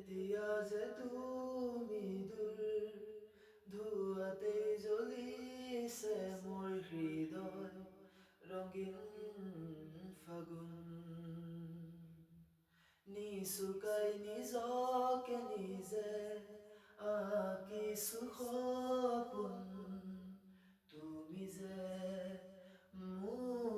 এতিয়া যে তুমি দূৰ ধুৱাতেই জ্বলিছে মোৰ হৃদয় ৰঙীন ফাগুন নিচুকাই নিজকে নিজে আঁকিছো সপোন তুমি যে মোৰ